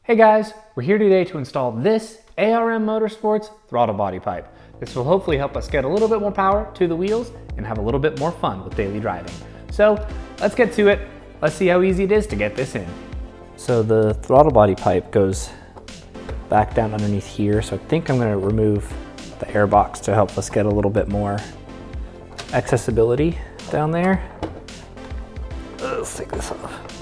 Hey guys, we're here today to install this ARM Motorsports throttle body pipe. This will hopefully help us get a little bit more power to the wheels and have a little bit more fun with daily driving. So let's get to it. Let's see how easy it is to get this in. So the throttle body pipe goes back down underneath here. So I think I'm going to remove the air box to help us get a little bit more accessibility down there. Let's take this off.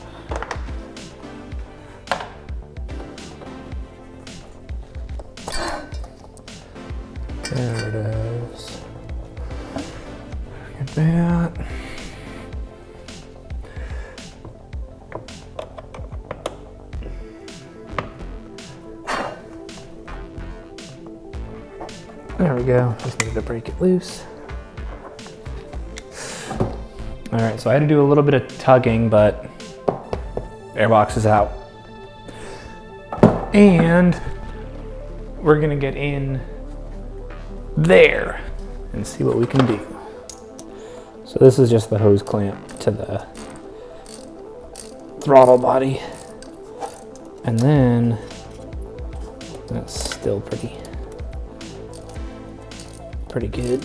There it is. Get that. There we go. Just needed to break it loose. All right, so I had to do a little bit of tugging, but airbox is out. And we're gonna get in there and see what we can do. So this is just the hose clamp to the throttle body. And then that's still pretty good.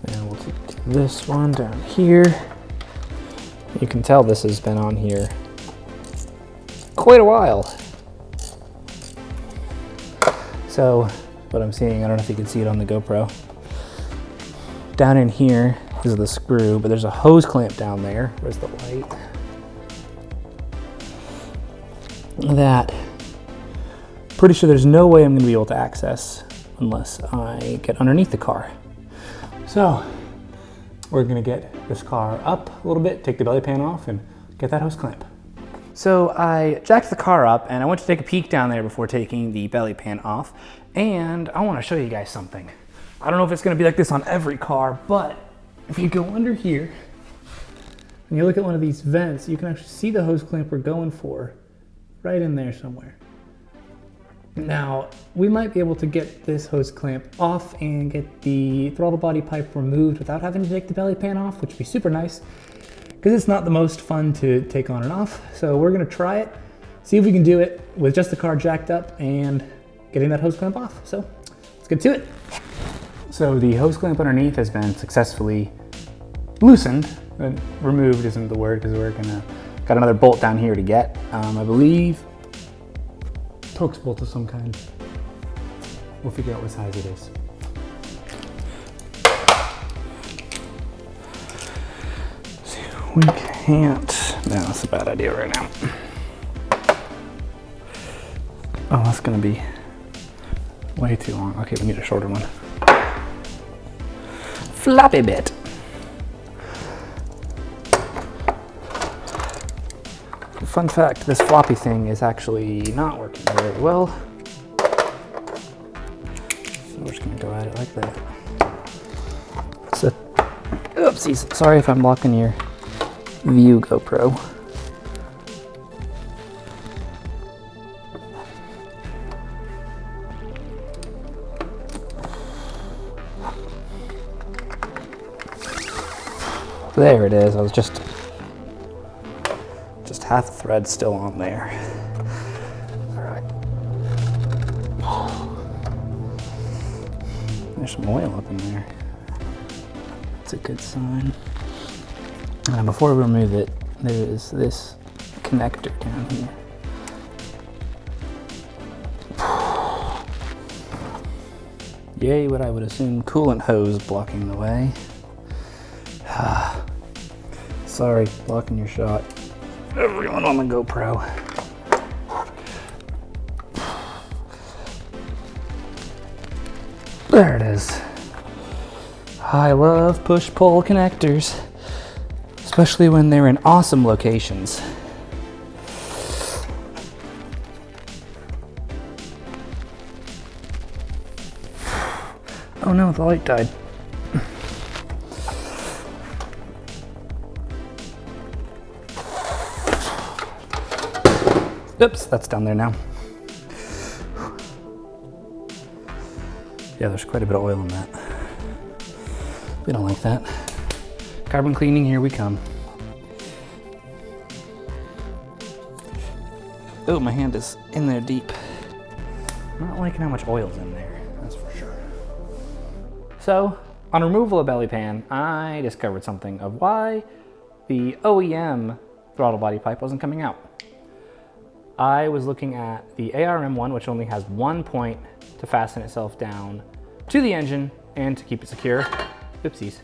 And we'll do this one down here. You can tell this has been on here quite a while. So what I'm seeing, I don't know if you can see it on the GoPro. Down in here is the screw, but there's a hose clamp down there. Where's the light? That. Pretty sure there's no way I'm gonna be able to access unless I get underneath the car. So we're gonna get this car up a little bit, take the belly pan off and get that hose clamp. So I jacked the car up and I went to take a peek down there before taking the belly pan off. And I wanna show you guys something. I don't know if it's gonna be like this on every car, but if you go under here and you look at one of these vents, you can actually see the hose clamp we're going for right in there somewhere. Now, we might be able to get this hose clamp off and get the throttle body pipe removed without having to take the belly pan off, which would be super nice, because it's not the most fun to take on and off. So we're gonna try it, see if we can do it with just the car jacked up and getting that hose clamp off. So let's get to it. So the hose clamp underneath has been successfully loosened. Removed isn't the word, because got another bolt down here to get. I believe Torx bolt of some kind. We'll figure out what size it is. We can't. No, that's a bad idea right now. Oh, that's gonna be way too long. Okay, we need a shorter one. Floppy bit. Fun fact, this floppy thing is actually not working very well. So we're just gonna go at it like that. So, oopsies, sorry if I'm blocking your view, GoPro. There it is. I was just half the thread still on there. All right. There's some oil up in there. That's a good sign. And before we remove it, there is this connector down here. Yay, what I would assume coolant hose blocking the way. Sorry, blocking your shot. Everyone on the GoPro. There it is. I love push-pull connectors, especially when they're in awesome locations. Oh no, the light died. Oops, that's down there now. Yeah, there's quite a bit of oil in that. We don't like that. Carbon cleaning, here we come. Oh, my hand is in there deep. I'm not liking how much oil's in there, that's for sure. So, on removal of belly pan, I discovered something of why the OEM throttle body pipe wasn't coming out. I was looking at the ARM one, which only has one point to fasten itself down to the engine and to keep it secure. Oopsies.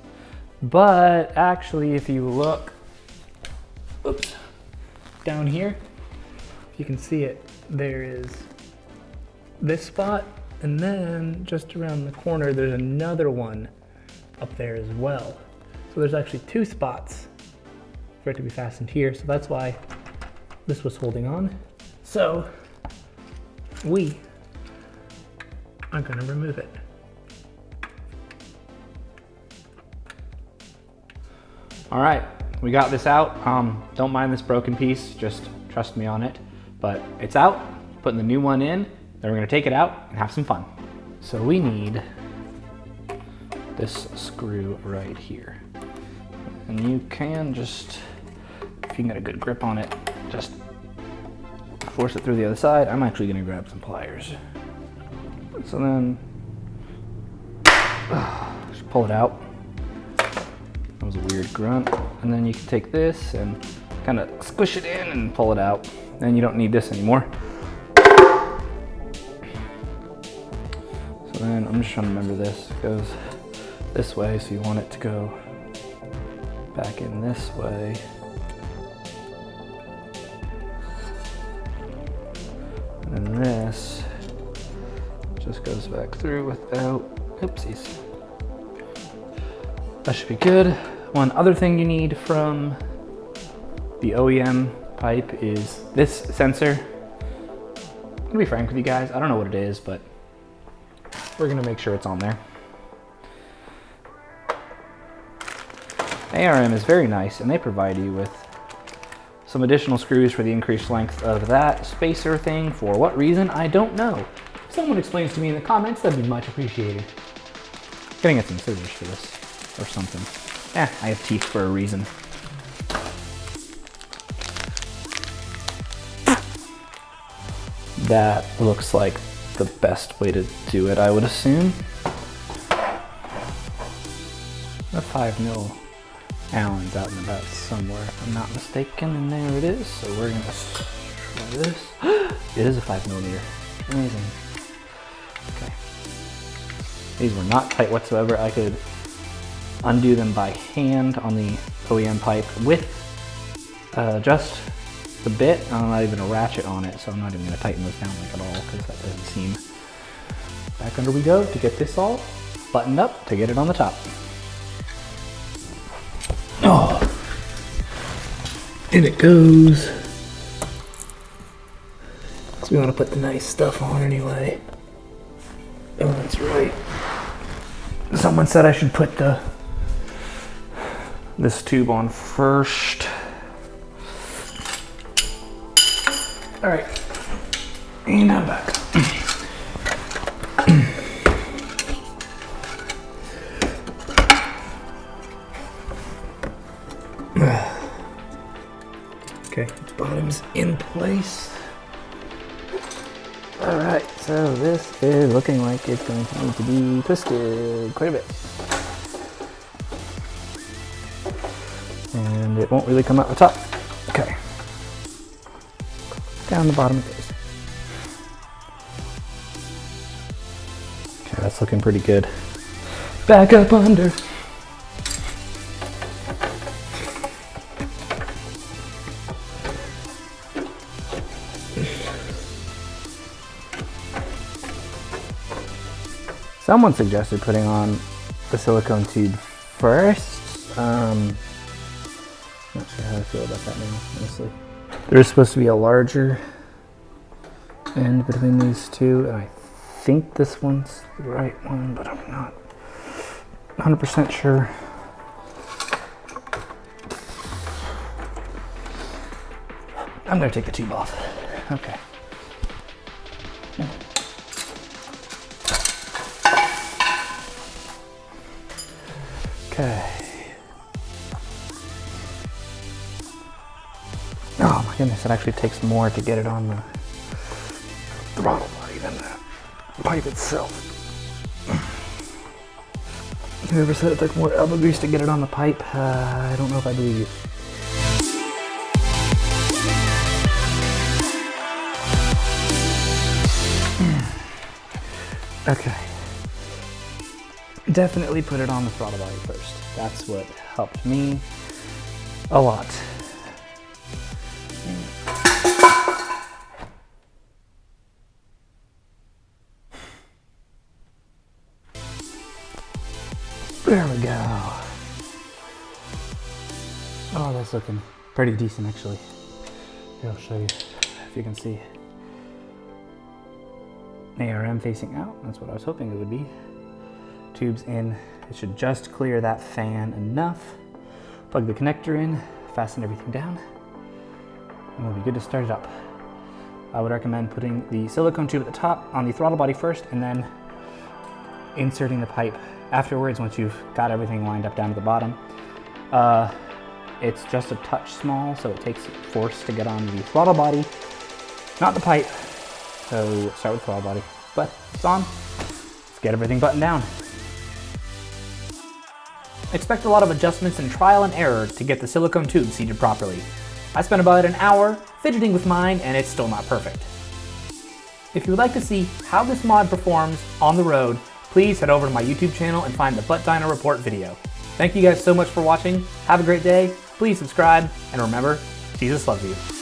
But actually, if you look, oops, down here, if you can see it, there is this spot, and then just around the corner, there's another one up there as well. So there's actually two spots for it to be fastened here. So that's why this was holding on. So we are gonna remove it. All right, we got this out. Don't mind this broken piece, just trust me on it. But it's out, putting the new one in, then we're gonna take it out and have some fun. So we need this screw right here. And you can just, if you can get a good grip on it, just force it through the other side. I'm actually gonna grab some pliers. So then, just pull it out. That was a weird grunt. And then you can take this and kind of squish it in and pull it out. Then you don't need this anymore. So then I'm just trying to remember this. It goes this way, so you want it to go back in this way. And then this just goes back through without, oopsies. That should be good. One other thing you need from the OEM pipe is this sensor. I'm gonna be frank with you guys, I don't know what it is, but we're gonna make sure it's on there. ARM is very nice, and they provide you with some additional screws for the increased length of that spacer thing. For what reason, I don't know. If someone explains to me in the comments, that'd be much appreciated. I'm gonna get some scissors for this, or something. I have teeth for a reason. That looks like the best way to do it, I would assume. A 5mm Allen's out and about somewhere, if I'm not mistaken, and there it is. So we're gonna try this. It is a 5mm. Amazing. Okay. These were not tight whatsoever. I could undo them by hand on the OEM pipe with just the bit. I'm not even a ratchet on it, so I'm not even gonna tighten those down like at all, because that doesn't seem. Back under we go to get this all buttoned up to get it on the top. Oh, and it goes. So we want to put the nice stuff on anyway. Oh, that's right. Someone said I should put this tube on first. All right, and I'm back. Okay, bottom's in place. All right, so this is looking like it's going to need to be twisted quite a bit. And it won't really come out the top. Okay. Down the bottom it goes. Okay, that's looking pretty good. Back up under. Someone suggested putting on the silicone tube first. Not sure how I feel about that now, honestly. There's supposed to be a larger end between these two, and I think this one's the right one, but I'm not 100% sure. I'm gonna take the tube off. Okay. Okay. Oh my Goodness, it actually takes more to get it on the throttle body than that pipe itself. Whoever said it took more elbow grease to get it on the pipe, I don't know if I believe you. Okay. Definitely put it on the throttle body first. That's what helped me a lot. There we go. Oh, that's looking pretty decent actually. Here, I'll show you if you can see. ARM facing out, that's what I was hoping it would be. Tubes in, it should just clear that fan enough. Plug the connector in, fasten everything down, and we'll be good to start it up. I would recommend putting the silicone tube at the top on the throttle body first, and then inserting the pipe afterwards once you've got everything lined up down to the bottom. It's just a touch small, so it takes force to get on the throttle body, not the pipe. So start with throttle body, but it's on. Let's get everything buttoned down. Expect a lot of adjustments and trial and error to get the silicone tube seated properly. I spent about an hour fidgeting with mine and it's still not perfect. If you would like to see how this mod performs on the road, please head over to my YouTube channel and find the Butt Dyno Report video. Thank you guys so much for watching. Have a great day. Please subscribe and remember, Jesus loves you.